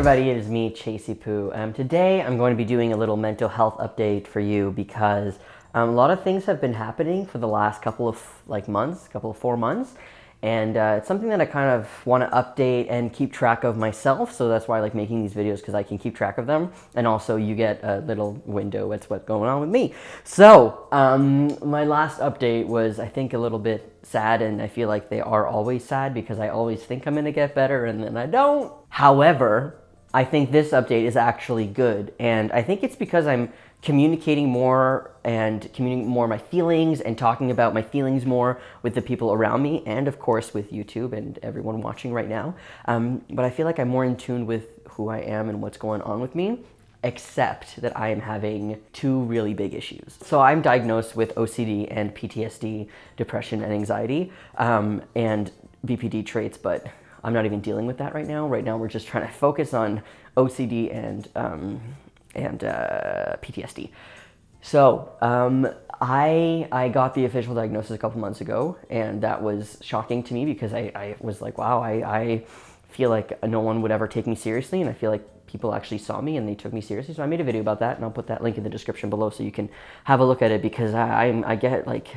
everybody, it is me, Chasey Poo. Today I'm going to be doing a little mental health update for you because a lot of things have been happening for the last couple of months, 4 months, and it's something that I kind of want to update and keep track of myself. So that's why I like making these videos, because I can keep track of them, and also you get a little window at what's going on with me. So my last update was, I think, a little bit sad, and I feel like they are always sad because I always think I'm gonna get better and then I don't. However, I think this update is actually good, and I think it's because I'm communicating more and communicating more my feelings and talking about my feelings more with the people around me, and of course with YouTube and everyone watching right now. But I feel like I'm more in tune with who I am and what's going on with me, except that I am having two really big issues. So I'm diagnosed with OCD and PTSD, depression and anxiety, and BPD traits, but I'm not even dealing with that right now. Right now we're just trying to focus on OCD and PTSD. So I got the official diagnosis a couple months ago, and that was shocking to me because I was like, wow, I feel like no one would ever take me seriously, and I feel like people actually saw me and they took me seriously. So I made a video about that, and I'll put that link in the description below so you can have a look at it, because I get like,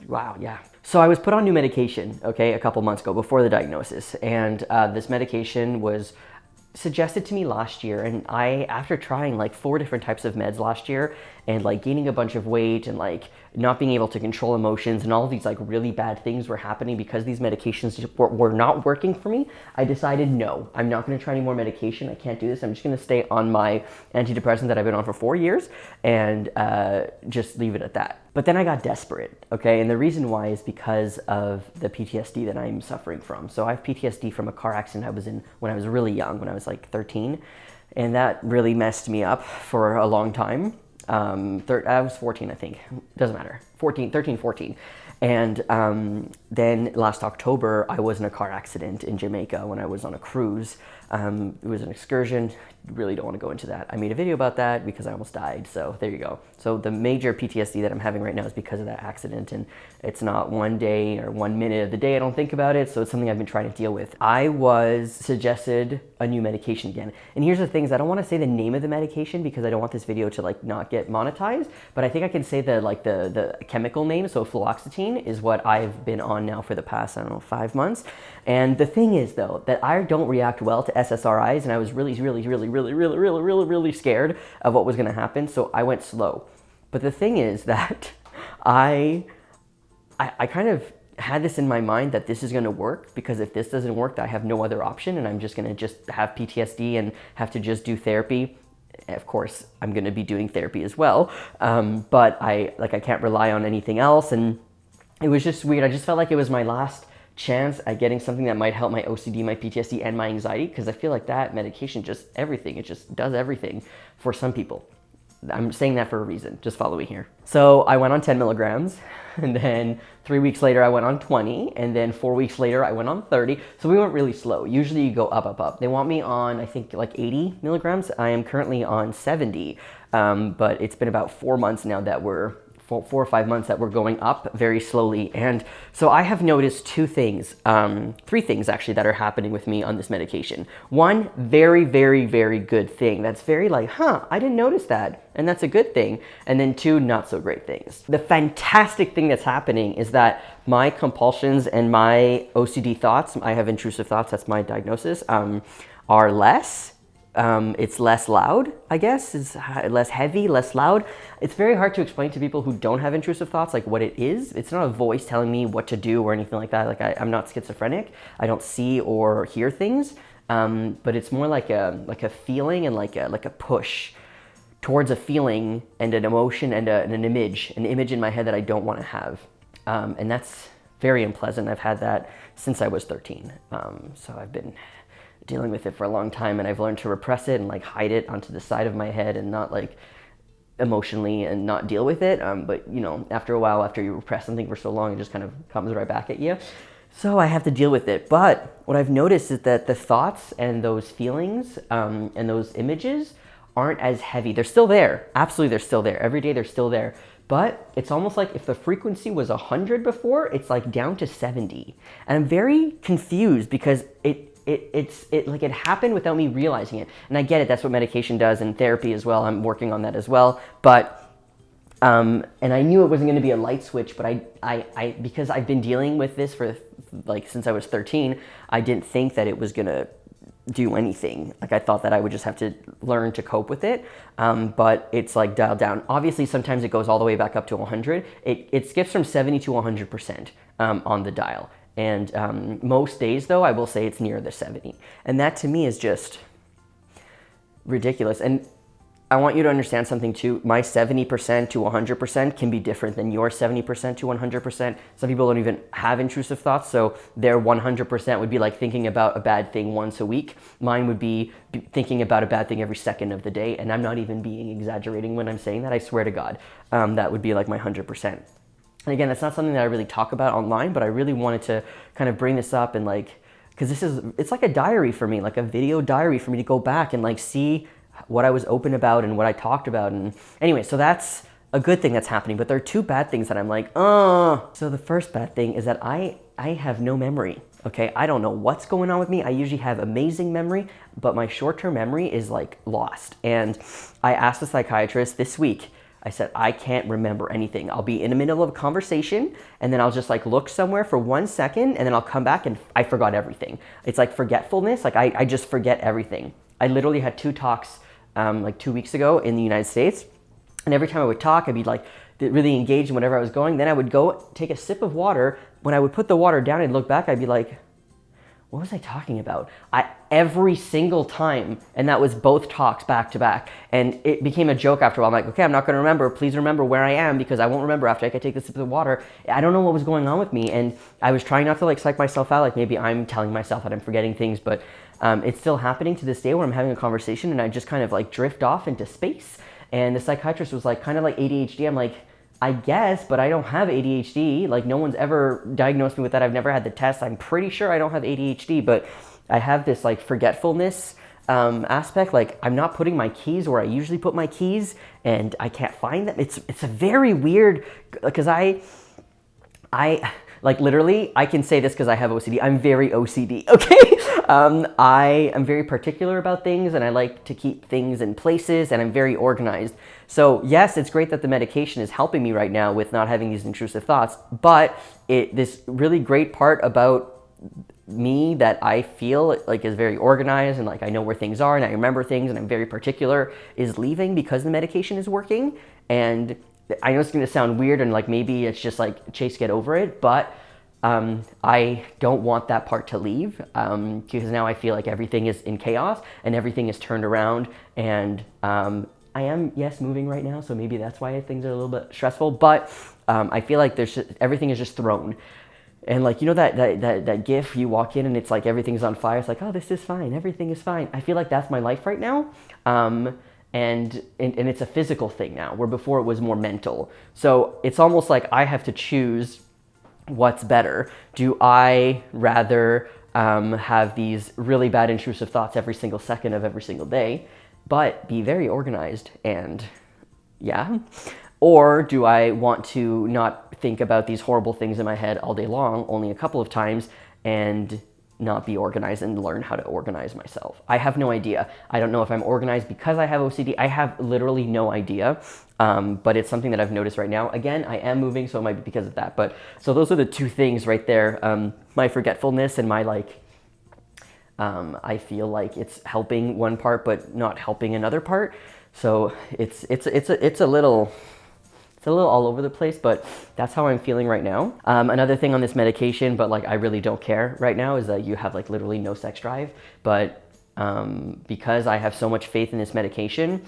wow, yeah. So I was put on new medication, okay, a couple months ago before the diagnosis, and this medication was suggested to me last year, and after trying like 4 different types of meds last year and like gaining a bunch of weight and like not being able to control emotions and all of these like really bad things were happening because these medications were not working for me, I decided, no, I'm not going to try any more medication. I can't do this. I'm just going to stay on my antidepressant that I've been on for 4 years and just leave it at that. But then I got desperate, okay? And the reason why is because of the PTSD that I'm suffering from. So I have PTSD from a car accident I was in when I was really young, when I was like 13. And that really messed me up for a long time. I was 14, I think. Doesn't matter. 13, 14. And then last October, I was in a car accident in Jamaica when I was on a cruise. It was an excursion. Really don't want to go into that. I made a video about that because I almost died. So there you go. So the major PTSD that I'm having right now is because of that accident, and it's not one day or 1 minute of the day I don't think about it. So it's something I've been trying to deal with. I was suggested a new medication again. And here's the things, I don't want to say the name of the medication because I don't want this video to like not get monetized, but I think I can say the chemical name. So fluoxetine is what I've been on now for the past, I don't know, 5 months. And the thing is though, that I don't react well to SSRIs, and I was really scared of what was going to happen, so I went slow. But the thing is that I kind of had this in my mind that this is going to work, because if this doesn't work, I have no other option, and I'm just going to just have PTSD and have to just do therapy. Of course, I'm going to be doing therapy as well, but I can't rely on anything else, and it was just weird. I just felt like it was my last chance at getting something that might help my OCD, my PTSD, and my anxiety, because I feel like that medication just everything. It just does everything for some people. I'm saying that for a reason. Just follow me here. So I went on 10 milligrams, and then 3 weeks later I went on 20, and then 4 weeks later I went on 30. So we went really slow. Usually you go up. They want me on, I think, like 80 milligrams. I am currently on 70, but it's been about 4 months now that we're 4 or 5 months that we're going up very slowly. And so I have noticed 2 things, 3 things actually, that are happening with me on this medication. One, very good thing. That's very like, I didn't notice that. And that's a good thing. And then 2, not so great things. The fantastic thing that's happening is that my compulsions and my OCD thoughts, I have intrusive thoughts, that's my diagnosis, are less. It's less loud, I guess. It's less heavy, less loud. It's very hard to explain to people who don't have intrusive thoughts like what it is. It's not a voice telling me what to do or anything like that. Like I'm not schizophrenic. I don't see or hear things, but it's more like a feeling and like a push towards a feeling and an emotion and an image in my head that I don't want to have, and that's very unpleasant. I've had that since I was 13, so I've been dealing with it for a long time, and I've learned to repress it and like hide it onto the side of my head and not like emotionally and not deal with it. But you know, after a while, after you repress something for so long, it just kind of comes right back at you. So I have to deal with it. But what I've noticed is that the thoughts and those feelings and those images aren't as heavy. They're still there. Absolutely, they're still there. Every day they're still there. But it's almost like if the frequency was 100 before, it's like down to 70. And I'm very confused because it it happened without me realizing it. And I get it, that's what medication does, and therapy as well. I'm working on that as well. But and I knew it wasn't going to be a light switch, but I because I've been dealing with this for like since I was 13, I didn't think that it was going to do anything. Like I thought that I would just have to learn to cope with it, but it's like dialed down. Obviously, sometimes it goes all the way back up to 100. It skips from 70 to 100% on the dial. And most days, though, I will say it's near the 70. And that to me is just ridiculous. And I want you to understand something too. My 70% to 100% can be different than your 70% to 100%. Some people don't even have intrusive thoughts, so their 100% would be like thinking about a bad thing once a week. Mine would be thinking about a bad thing every second of the day, and I'm not even being exaggerating when I'm saying that. I swear to God, that would be like my 100%. And again, that's not something that I really talk about online, but I really wanted to kind of bring this up and like, because it's like a diary for me, like a video diary for me to go back and like see what I was open about and what I talked about. And anyway, so that's a good thing that's happening, but there are two bad things that I'm like, oh. So the first bad thing is that I have no memory, okay? I don't know what's going on with me. I usually have amazing memory, but my short-term memory is like lost. And I asked the psychiatrist this week, I said, I can't remember anything. I'll be in the middle of a conversation and then I'll just like look somewhere for 1 second and then I'll come back and I forgot everything. It's like forgetfulness. Like I just forget everything. I literally had 2 talks like 2 weeks ago in the United States. And every time I would talk, I'd be like really engaged in whatever I was going. Then I would go take a sip of water. When I would put the water down and look back, I'd be like, what was I talking about? Every single time, and that was both talks back to back. And it became a joke after a while. I'm like, okay, I'm not gonna remember. Please remember where I am because I won't remember after I can take a sip of water. I don't know what was going on with me. And I was trying not to like psych myself out. Like maybe I'm telling myself that I'm forgetting things, but it's still happening to this day where I'm having a conversation and I just kind of like drift off into space. And the psychiatrist was like, kind of like ADHD. I'm like, I guess, but I don't have ADHD. Like no one's ever diagnosed me with that. I've never had the test. I'm pretty sure I don't have ADHD, but I have this like forgetfulness aspect. Like I'm not putting my keys where I usually put my keys and I can't find them. It's a very weird, because I like literally, I can say this because I have OCD. I'm very OCD, okay? I am very particular about things and I like to keep things in places and I'm very organized. So yes, it's great that the medication is helping me right now with not having these intrusive thoughts, but this really great part about me that I feel like is very organized and like I know where things are and I remember things and I'm very particular is leaving because the medication is working. And I know it's going to sound weird and like maybe it's just like, Chase, get over it, but I don't want that part to leave because now I feel like everything is in chaos and everything is turned around. And I am, yes, moving right now, so maybe that's why things are a little bit stressful, but I feel like everything is just thrown. And like, you know that GIF, you walk in and it's like everything's on fire. It's like, oh, this is fine, everything is fine. I feel like that's my life right now. And it's a physical thing now, where before it was more mental. So it's almost like I have to choose what's better. Do I rather have these really bad intrusive thoughts every single second of every single day, but be very organized and yeah? Or do I want to not think about these horrible things in my head all day long, only a couple of times, and not be organized and learn how to organize myself? I have no idea. I don't know if I'm organized because I have OCD. I have literally no idea, but it's something that I've noticed right now. Again, I am moving, so it might be because of that. But so those are the two things right there. My forgetfulness and my like, I feel like it's helping one part, but not helping another part. So it's a little all over the place, but that's how I'm feeling right now. Another thing on this medication, but like I really don't care right now, is that you have like literally no sex drive. But because I have so much faith in this medication,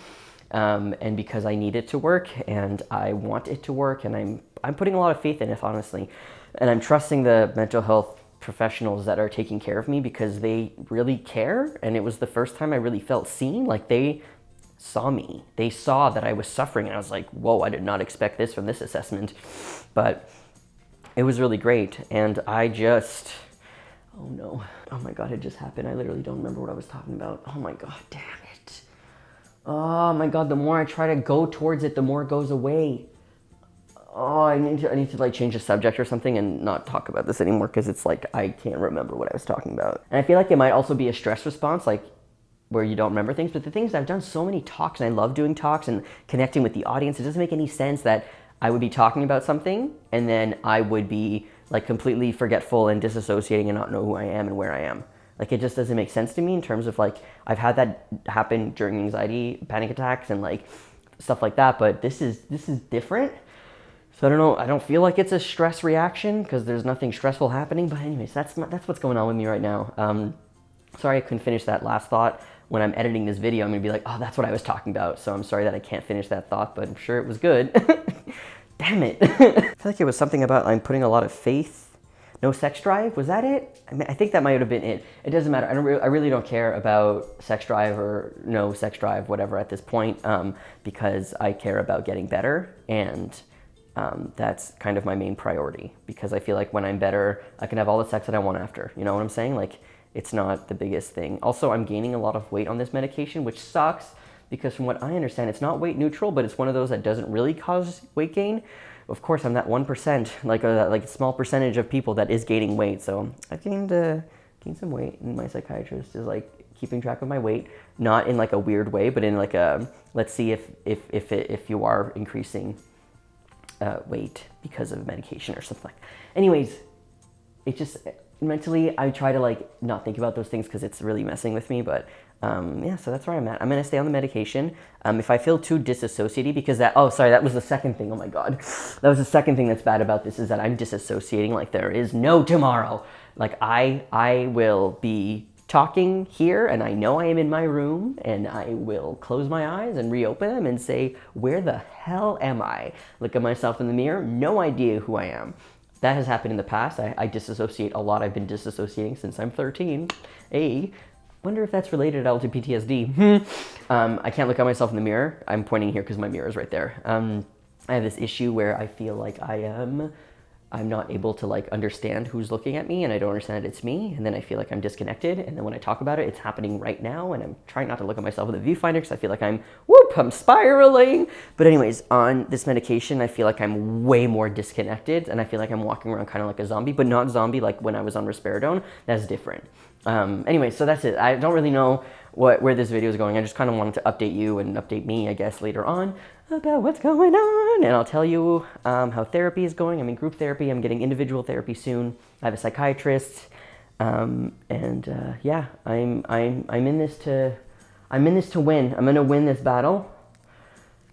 and because I need it to work and I want it to work, and I'm putting a lot of faith in it, honestly. And I'm trusting the mental health professionals that are taking care of me because they really care. And it was the first time I really felt seen. Like they saw me. They saw that I was suffering and I was like, whoa, I did not expect this from this assessment. But it was really great. And I just, oh no, oh my God, it just happened. I literally don't remember what I was talking about. Oh my God, damn it. Oh my God, the more I try to go towards it, the more it goes away. oh, I need to like change the subject or something and not talk about this anymore because it's like I can't remember what I was talking about. And I feel like it might also be a stress response, like where you don't remember things. But the thing is, I've done so many talks and I love doing talks and connecting with the audience. It doesn't make any sense that I would be talking about something and then I would be like completely forgetful and disassociating and not know who I am and where I am. Like it just doesn't make sense to me in terms of like I've had that happen during anxiety, panic attacks, and like stuff like that. But this is different. So I don't know. I don't feel like it's a stress reaction because there's nothing stressful happening. But anyways, that's what's going on with me right now. Sorry I couldn't finish that last thought. When I'm editing this video, I'm gonna be like, oh, that's what I was talking about. So I'm sorry that I can't finish that thought, but I'm sure it was good. Damn it. I feel like it was something about I'm putting a lot of faith. No sex drive, was that it? I think that might have been it. It doesn't matter. I really don't care about sex drive or no sex drive, whatever at this point, because I care about getting better, and that's kind of my main priority, because I feel like when I'm better, I can have all the sex that I want after. You know what I'm saying? Like, it's not the biggest thing. Also, I'm gaining a lot of weight on this medication, which sucks, because from what I understand, it's not weight neutral, but it's one of those that doesn't really cause weight gain. Of course, I'm that 1%, like a small percentage of people that is gaining weight. So I've gained some weight, and my psychiatrist is like keeping track of my weight, not in like a weird way, but in like a, let's see if you are increasing weight because of medication or something like that. Anyways, it just, mentally, I try to like not think about those things because it's really messing with me, but yeah, so that's where I'm at. I'm gonna stay on the medication. If I feel too disassociated, because that was the second thing, oh my God. That was the second thing that's bad about this, is that I'm disassociating like there is no tomorrow. Like I will be talking here and I know I am in my room and I will close my eyes and reopen them and say, where the hell am I? Look at myself in the mirror, no idea who I am. That has happened in the past. I disassociate a lot. I've been disassociating since I'm 13. Hey, wonder if that's related at all to PTSD. I can't look at myself in the mirror. I'm pointing here because my mirror is right there. I have this issue where I feel like I'm not able to like understand who's looking at me, and I don't understand that it's me, and then I feel like I'm disconnected, and then when I talk about it, it's happening right now, and I'm trying not to look at myself in the viewfinder because I feel like I'm spiraling. But anyways, on this medication, I feel like I'm way more disconnected, and I feel like I'm walking around kind of like a zombie, but not zombie like when I was on risperidone. That's different. Anyway, so that's it. I don't really know where this video is going. I just kind of wanted to update you and update me, I guess, later on about what's going on, and I'll tell you how therapy is going. I'm in group therapy. I'm getting individual therapy soon. I have a psychiatrist, and yeah, I'm in this to win. I'm gonna win this battle.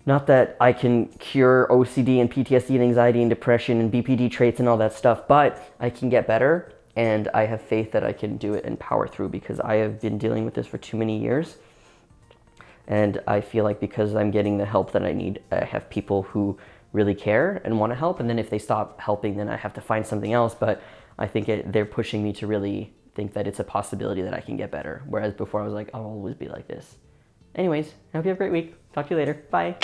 Not that I can cure OCD and PTSD and anxiety and depression and BPD traits and all that stuff, but I can get better, and I have faith that I can do it and power through, because I have been dealing with this for too many years. And I feel like because I'm getting the help that I need, I have people who really care and want to help. And then if they stop helping, then I have to find something else. But I think they're pushing me to really think that it's a possibility that I can get better. Whereas before I was like, I'll always be like this. Anyways, I hope you have a great week. Talk to you later. Bye.